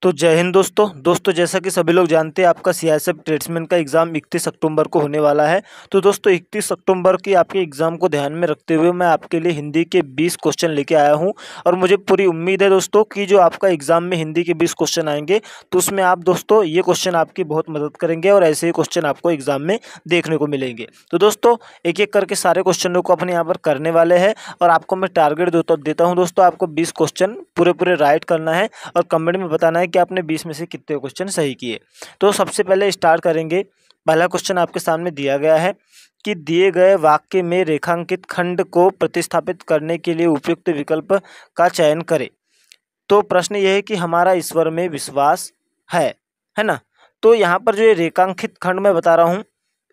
तो जय हिंद दोस्तों जैसा कि सभी लोग जानते हैं आपका सीआईएसएफ ट्रेड्समैन का एग्ज़ाम 31 अक्टूबर को होने वाला है। तो दोस्तों 31 अक्टूबर की आपके एग्ज़ाम को ध्यान में रखते हुए मैं आपके लिए हिंदी के 20 क्वेश्चन लेके आया हूं और मुझे पूरी उम्मीद है दोस्तों कि जो आपका एग्ज़ाम में हिंदी के 20 क्वेश्चन आएंगे तो उसमें आप दोस्तों ये क्वेश्चन आपकी बहुत मदद करेंगे और ऐसे ही क्वेश्चन आपको एग्ज़ाम में देखने को मिलेंगे। तो दोस्तों एक एक करके सारे क्वेश्चनों को अपने यहाँ पर करने वाले हैं और आपको मैं टारगेट देता हूँ दोस्तों, आपको 20 क्वेश्चन पूरे राइट करना है और कमेंट में बताना है कि आपने 20 में से कितने क्वेश्चन सही किए। तो सबसे पहले स्टार्ट करेंगे। पहला क्वेश्चन आपके सामने दिया गया है कि दिए गए वाक्य में रेखांकित खंड को प्रतिस्थापित करने के लिए उपयुक्त विकल्प का चयन करें। तो प्रश्न यह है कि हमारा ईश्वर में विश्वास है ना। तो यहाँ पर जो ये रेखांकित खंड मैं बता रहा हूँ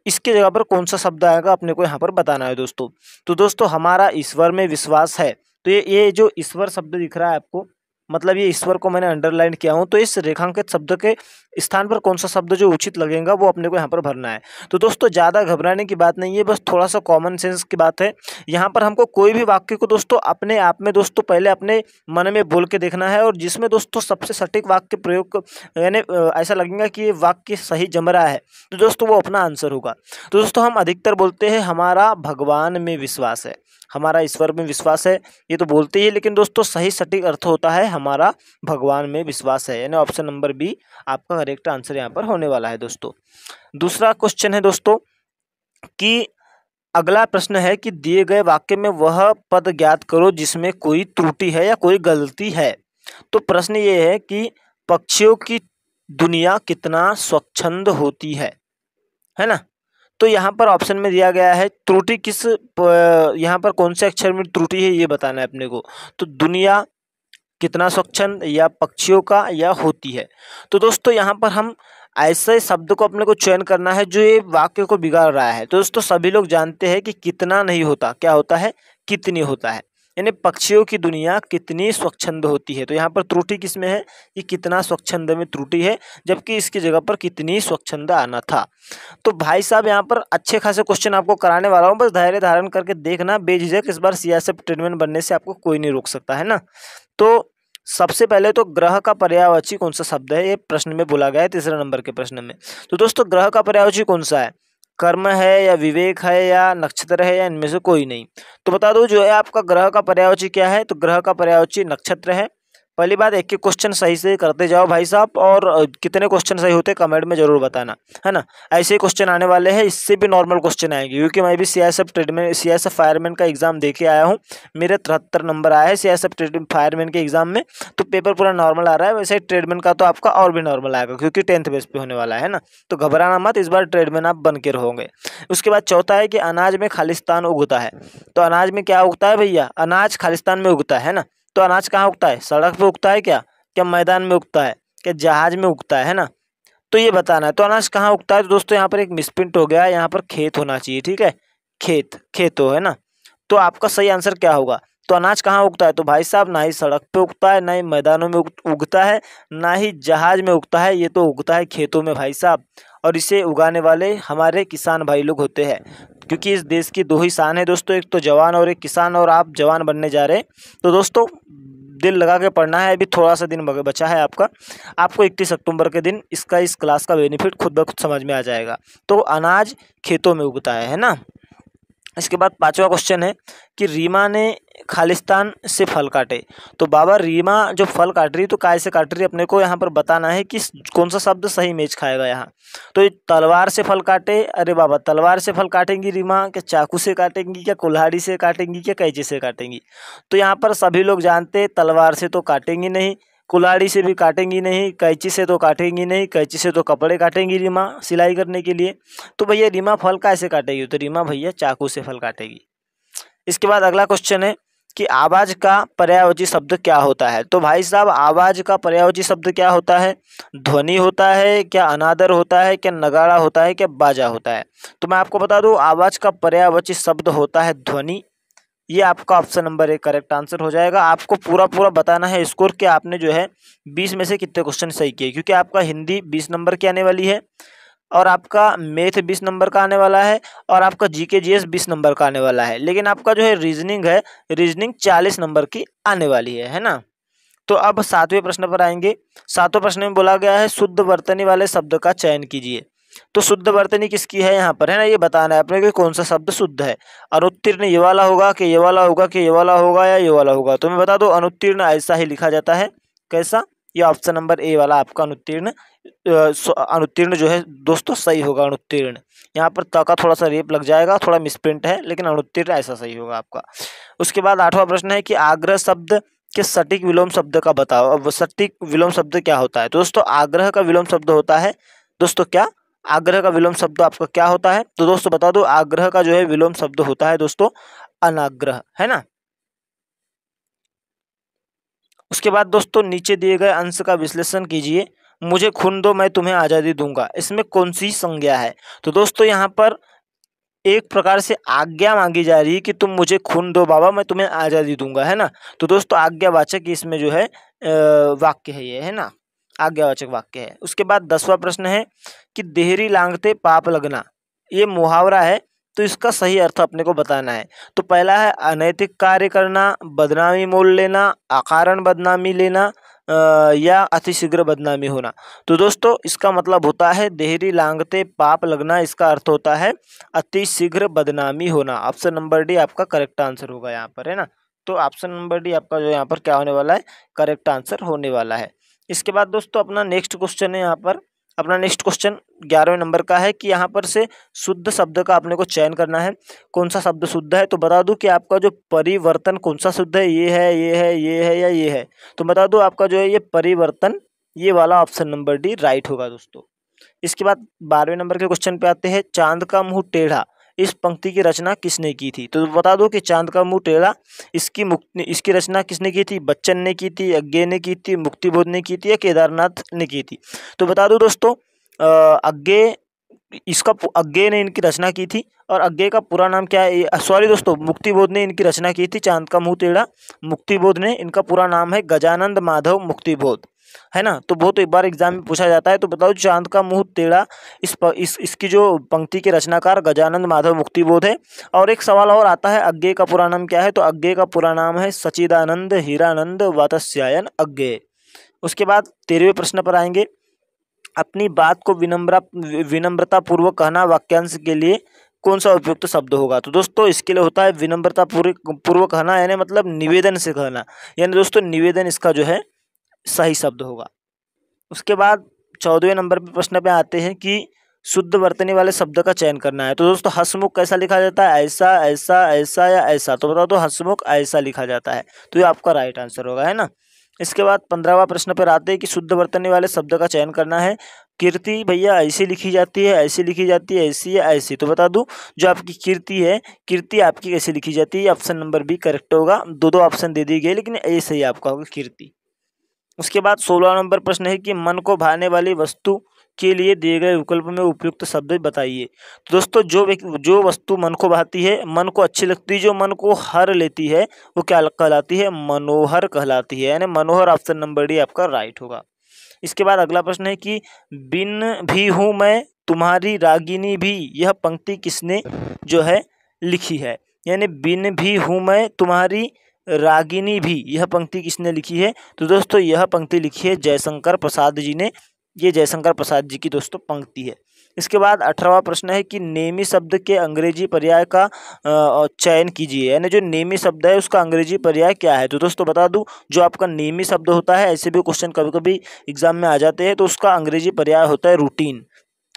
इसके जगह पर कौन सा शब्द आएगा अपने को यहाँ पर बताना है दोस्तों। तो दोस्तों हमारा ईश्वर में विश्वास है, तो ये जो ईश्वर शब्द दिख रहा है आपको, मतलब ये ईश्वर को मैंने अंडरलाइन किया हूँ, तो इस रेखांकित शब्द के स्थान पर कौन सा शब्द जो उचित लगेगा वो अपने को यहाँ पर भरना है। तो दोस्तों ज़्यादा घबराने की बात नहीं है, बस थोड़ा सा कॉमन सेंस की बात है। यहाँ पर हमको कोई भी वाक्य को दोस्तों अपने आप में दोस्तों पहले अपने मन में बोल के देखना है और जिसमें दोस्तों सबसे सटीक वाक्य प्रयोग यानी ऐसा लगेगा कि ये वाक्य सही जम रहा है तो दोस्तों वो अपना आंसर होगा। तो दोस्तों हम अधिकतर बोलते हैं हमारा भगवान में विश्वास है, हमारा ईश्वर में विश्वास है, ये तो बोलते ही है, लेकिन दोस्तों सही सटीक अर्थ होता है हमारा भगवान में विश्वास है, यानी ऑप्शन नंबर बी आपका करेक्ट आंसर यहाँ पर होने वाला है दोस्तों। दूसरा क्वेश्चन है दोस्तों कि अगला प्रश्न है कि दिए गए वाक्य में वह पद ज्ञात करो जिसमें कोई त्रुटि है या कोई गलती है। तो प्रश्न ये है कि पक्षियों की दुनिया कितना स्वच्छंद होती है ना। तो यहाँ पर ऑप्शन में दिया गया है त्रुटि किस यहाँ पर कौन से अक्षर में त्रुटि है ये बताना है अपने को। तो दुनिया कितना स्वच्छंद या पक्षियों का या होती है। तो दोस्तों यहाँ पर हम ऐसे शब्द को अपने को चयन करना है जो ये वाक्य को बिगाड़ रहा है। तो दोस्तों सभी लोग जानते हैं कि कितना नहीं होता, क्या होता है, कितनी होता है, यानी पक्षियों की दुनिया कितनी स्वच्छंद होती है। तो यहाँ पर त्रुटि किसमें है, ये कितना स्वच्छंद में त्रुटि है, जबकि इसकी जगह पर कितनी स्वच्छंद आना था। तो भाई साहब यहाँ पर अच्छे खासे क्वेश्चन आपको कराने वाला हूँ, बस धैर्य धारण करके देखना, बेझिझक इस बार सीआईएसएफ ट्रेडमैन बनने से आपको कोई नहीं रोक सकता है ना। तो सबसे पहले तो ग्रह का पर्यायवाची कौन सा शब्द है, ये प्रश्न में बोला गया है तीसरे नंबर के प्रश्न में। तो दोस्तों ग्रह का पर्यायवाची कौन सा है, कर्म है या विवेक है या नक्षत्र है या इनमें से कोई नहीं। तो बता दो जो है आपका ग्रह का पर्यायवाची क्या है, तो ग्रह का पर्यायवाची नक्षत्र है। पहली बात एक एक क्वेश्चन सही से करते जाओ भाई साहब, और कितने क्वेश्चन सही होते कमेंट में जरूर बताना है ना। ऐसे ही क्वेश्चन आने वाले हैं, इससे भी नॉर्मल क्वेश्चन आएंगे क्योंकि मैं भी सीआईएसएफ ट्रेडमैन सीआईएसएफ फायरमैन का एग्जाम दे के आया हूँ। मेरे 73 नंबर आया है सीआईएसएफ फायरमैन के एग्जाम में, तो पेपर पूरा नॉर्मल आ रहा है। वैसे ट्रेडमैन का तो आपका और भी नॉर्मल आएगा क्योंकि 10th बेस पे होने वाला है ना। तो घबराना मत, इस बार ट्रेडमैन आप बन के रहोगे। उसके बाद चौथा है कि अनाज में खालिस्तान उगता है। तो अनाज में क्या उगता है भैया, अनाज खालिस्तान में उगता है ना। तो अनाज कहाँ उगता है, सड़क पे उगता है क्या मैदान में उगता है, क्या जहाज में उगता है ना। तो ये बताना है। तो अनाज कहाँ उगता है, तो दोस्तों यहाँ पर एक मिसप्रिंट हो गया है, यहाँ पर खेत होना चाहिए, ठीक है, खेत हो है ना। तो आपका सही आंसर क्या होगा, तो अनाज कहाँ उगता है, तो भाई साहब ना ही सड़क पे उगता है, ना ही मैदानों में उगता है, ना ही जहाज में उगता है, ये तो उगता है खेतों में भाई साहब। और इसे उगाने वाले हमारे किसान भाई लोग होते हैं, क्योंकि इस देश की दो ही शान है दोस्तों, एक तो जवान और एक किसान, और आप जवान बनने जा रहे हैं। तो दोस्तों दिल लगा के पढ़ना है, अभी थोड़ा सा दिन बचा है आपको 31 अक्टूबर के दिन इस क्लास का बेनिफिट खुद ब खुद समझ में आ जाएगा। तो अनाज खेतों में उगता है ना। इसके बाद पांचवा क्वेश्चन है कि रीमा ने खालिस्तान से फल काटे। तो बाबा रीमा जो फल काट रही तो काय से काट रही, अपने को यहाँ पर बताना है कि कौन सा शब्द सही मैच खाएगा यहाँ। तो ये तलवार से फल काटे, अरे बाबा तलवार से फल काटेंगी रीमा, क्या चाकू से काटेंगी, क्या कुल्हाड़ी से काटेंगी, क्या कैंची से काटेंगी। तो यहाँ पर सभी लोग जानते हैं तलवार से तो काटेंगी नहीं, कुल्हाड़ी से भी काटेंगी नहीं, कैंची से तो काटेंगी नहीं, कैंची से तो कपड़े काटेंगी रीमा सिलाई करने के लिए। तो भैया रीमा फल कैसे काटेगी, तो रीमा भैया चाकू से फल काटेगी। इसके बाद अगला क्वेश्चन है कि आवाज का पर्यायवाची शब्द क्या होता है। तो भाई साहब आवाज का पर्यायवाची शब्द क्या होता है, ध्वनि होता है, क्या अनादर होता है, क्या नगाड़ा होता है, क्या बाजा होता है। तो मैं आपको बता दूं आवाज का पर्यायवाची शब्द होता है ध्वनि। ये आपका ऑप्शन नंबर 1 करेक्ट आंसर हो जाएगा। आपको पूरा बताना है स्कोर कि आपने जो है 20 में से कितने क्वेश्चन सही किए, क्योंकि आपका हिंदी 20 नंबर की आने वाली है और आपका मैथ 20 नंबर का आने वाला है और आपका जीके जीएस 20 नंबर का आने वाला है। लेकिन आपका जो है रीजनिंग 40 नंबर की आने वाली है ना। तो अब 7वें प्रश्न पर आएंगे। 7वें प्रश्न में बोला गया है शुद्ध वर्तनी वाले शब्द का चयन कीजिए। तो शुद्ध वर्तनी किसकी है यहाँ पर, है ना, ये बताना है अपने को कौन सा शब्द शुद्ध है। अनुत्तीर्ण ये वाला होगा कि ये वाला होगा कि ये वाला होगा या ये वाला होगा। तो मैं बता दूं अनुत्तीर्ण ऐसा ही लिखा जाता है। कैसा, ये ऑप्शन नंबर ए वाला आपका अनुत्तीर्ण अनुत्तीर्ण जो है दोस्तों सही होगा। अनुत्तीर्ण यहाँ पर त का थोड़ा सा रेप लग जाएगा, थोड़ा मिसप्रिंट है, लेकिन अनुत्तीर्ण ऐसा सही होगा आपका। उसके बाद 8वां प्रश्न है कि आग्रह शब्द के सटीक विलोम शब्द का बताओ। अब सटीक विलोम शब्द क्या होता है? तो दोस्तों आग्रह का विलोम शब्द होता है दोस्तों क्या, आग्रह का विलोम शब्द आपका क्या होता है? तो दोस्तों बता दो आग्रह का जो है विलोम शब्द होता है दोस्तों अनाग्रह, है ना। उसके बाद दोस्तों नीचे दिए गए अंश का विश्लेषण कीजिए। मुझे खून दो मैं तुम्हें आज़ादी दूंगा, इसमें कौन सी संज्ञा है? तो दोस्तों यहाँ पर एक प्रकार से आज्ञा मांगी जा रही है कि तुम मुझे खून दो बाबा मैं तुम्हें आज़ादी दूंगा, है ना। तो दोस्तों आज्ञावाचक इसमें जो है वाक्य है, ये है ना, आज्ञावाचक वाक्य है। उसके बाद 10वां प्रश्न है कि देहरी लांघते पाप लगना, ये मुहावरा है, तो इसका सही अर्थ अपने को बताना है। तो पहला है अनैतिक कार्य करना, बदनामी मोल लेना, अकारण बदनामी लेना या अतिशीघ्र बदनामी होना। तो दोस्तों इसका मतलब होता है देहरी लांघते पाप लगना, इसका अर्थ होता है अतिशीघ्र बदनामी होना। ऑप्शन नंबर डी आपका करेक्ट आंसर होगा यहाँ पर, है ना। तो ऑप्शन नंबर डी आपका जो यहाँ पर क्या होने वाला है, करेक्ट आंसर होने वाला है। इसके बाद दोस्तों अपना नेक्स्ट क्वेश्चन है यहाँ पर, अपना नेक्स्ट क्वेश्चन 11वें नंबर का है कि यहाँ पर से शुद्ध शब्द का अपने को चयन करना है। कौन सा शब्द शुद्ध है? तो बता दूं कि आपका जो परिवर्तन कौन सा शुद्ध है, ये है, ये है, ये है या ये है। तो बता दूं आपका जो है ये परिवर्तन, ये वाला ऑप्शन नंबर डी राइट होगा दोस्तों। इसके बाद 12वें नंबर के क्वेश्चन पे आते हैं। चांद का मुंह टेढ़ा, इस पंक्ति की रचना किसने की थी? तो बता दो कि चांद का मुंह टेढ़ा इसकी रचना किसने की थी? बच्चन ने की थी, अज्ञे ने की थी, मुक्तिबोध ने की थी या केदारनाथ ने की थी? तो बता दो दोस्तों अज्ञे ने इनकी रचना की थी। और अज्ञे का पूरा नाम क्या है? सॉरी दोस्तों, मुक्तिबोध ने इनकी रचना की थी। चांद का मुंह टेढ़ा मुक्तिबोध ने, इनका पूरा नाम है गजानंद माधव मुक्तिबोध, है ना। तो बहुत एक बार एग्जाम में पूछा जाता है। तो बताओ चांद का मुंह टेढ़ा इसकी जो पंक्ति के रचनाकार गजानंद माधव मुक्तिबोध है। और एक सवाल और आता है अज्ञे का पूरा नाम क्या है? तो अज्ञे का पूरा नाम है सच्चिदानंद हीरानंद वात्स्यायन अज्ञे। उसके बाद 13वें प्रश्न पर आएंगे। अपनी बात को विनम्रता पूर्वक कहना वाक्यांश के लिए कौन सा उपयुक्त शब्द होगा? तो दोस्तों इसके लिए होता है विनम्रता पूर्वक कहना, यानी मतलब निवेदन से कहना, यानी दोस्तों निवेदन इसका जो है सही शब्द होगा। उसके बाद 14वें नंबर पे प्रश्न पे आते हैं कि शुद्ध वर्तनी वाले शब्द का चयन करना है। तो दोस्तों हसमुख कैसा लिखा जाता है? ऐसा, ऐसा, ऐसा या ऐसा? तो बताओ तो हसमुख ऐसा लिखा जाता है, तो ये आपका राइट आंसर होगा, है ना। इसके बाद 15वां प्रश्न पर आते हैं कि शुद्ध वर्तनी वाले शब्द का चयन करना है। कीर्ति भैया ऐसी लिखी जाती है, ऐसी लिखी जाती है, ऐसी या ऐसी? तो बता दूं जो आपकी कीर्ति है, कीर्ति आपकी कैसे लिखी जाती है? ऑप्शन नंबर बी करेक्ट होगा। दो ऑप्शन दे दिए गए, लेकिन ए सही आपका होगा कीर्ति। उसके बाद 16वां नंबर प्रश्न है कि मन को भाने वाली वस्तु के लिए दिए गए विकल्प में उपयुक्त शब्द बताइए। तो दोस्तों जो वस्तु मन को भाती है, मन को अच्छी लगती है, जो मन को हर लेती है, वो क्या कहलाती है? मनोहर कहलाती है, यानी मनोहर ऑप्शन नंबर डी आपका राइट होगा। इसके बाद अगला प्रश्न है कि बिन भी हूँ मैं तुम्हारी रागिनी भी, यह पंक्ति किसने जो है लिखी है? यानी बिन भी हूँ मैं तुम्हारी रागिनी भी, यह पंक्ति किसने लिखी है? तो दोस्तों यह पंक्ति लिखी है जयशंकर प्रसाद जी ने। ये जयशंकर प्रसाद जी की दोस्तों पंक्ति है। इसके बाद 18वां प्रश्न है कि नेमी शब्द के अंग्रेजी पर्याय का चयन कीजिए, यानी जो नेमी शब्द है उसका अंग्रेजी पर्याय क्या है? तो दोस्तों बता दूं जो आपका नेमी शब्द होता है, ऐसे भी क्वेश्चन कभी कभी एग्जाम में आ जाते हैं, तो उसका अंग्रेजी पर्याय होता है रूटीन,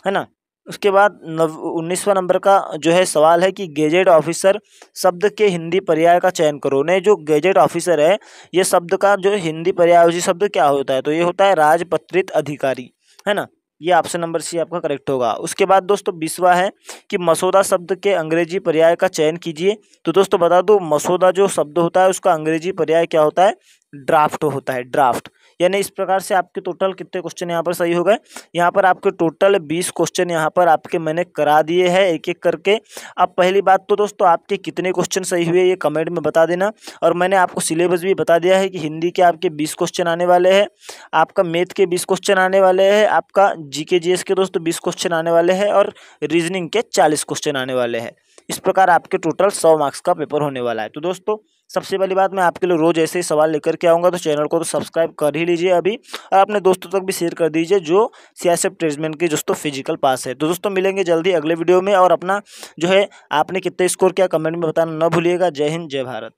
है ना। उसके बाद 19वां नंबर का जो है सवाल है कि गैजेट ऑफिसर शब्द के हिंदी पर्याय का चयन करो। ने जो गैजेट ऑफिसर है, ये शब्द का जो हिंदी पर्यायवाची शब्द क्या होता है? तो ये होता है राजपत्रित अधिकारी, है ना। ये ऑप्शन नंबर सी आपका करेक्ट होगा। उसके बाद दोस्तों 20वां है कि मसौदा शब्द के अंग्रेजी पर्याय का चयन कीजिए। तो दोस्तों बता दो मसौदा जो शब्द होता है उसका अंग्रेजी पर्याय क्या होता है? ड्राफ्ट होता है, ड्राफ्ट। यानी इस प्रकार से आपके टोटल कितने क्वेश्चन यहाँ पर सही हो गए? यहाँ पर आपके टोटल 20 क्वेश्चन यहाँ पर आपके मैंने करा दिए हैं एक एक करके। अब पहली बात तो दोस्तों आपके कितने क्वेश्चन सही हुए ये कमेंट में बता देना। और मैंने आपको सिलेबस भी बता दिया है कि हिंदी के आपके 20 क्वेश्चन आने वाले हैं, आपका मैथ के 20 क्वेश्चन आने वाले हैं, आपका जीके जीएस के दोस्तों 20 क्वेश्चन आने वाले हैं और रीजनिंग के 40 क्वेश्चन आने वाले हैं। इस प्रकार आपके टोटल 100 मार्क्स का पेपर होने वाला है। तो दोस्तों सबसे पहली बात, मैं आपके लिए रोज़ ऐसे ही सवाल लेकर के आऊँगा, तो चैनल को तो सब्सक्राइब कर ही लीजिए अभी, और अपने दोस्तों तक भी शेयर कर दीजिए जो सीआईएसएफ ट्रेड्समैन की दोस्तों फिजिकल पास है। तो दोस्तों मिलेंगे जल्दी अगले वीडियो में, और अपना जो है आपने कितने स्कोर किया कमेंट में बताना न भूलिएगा। जय हिंद, जय भारत।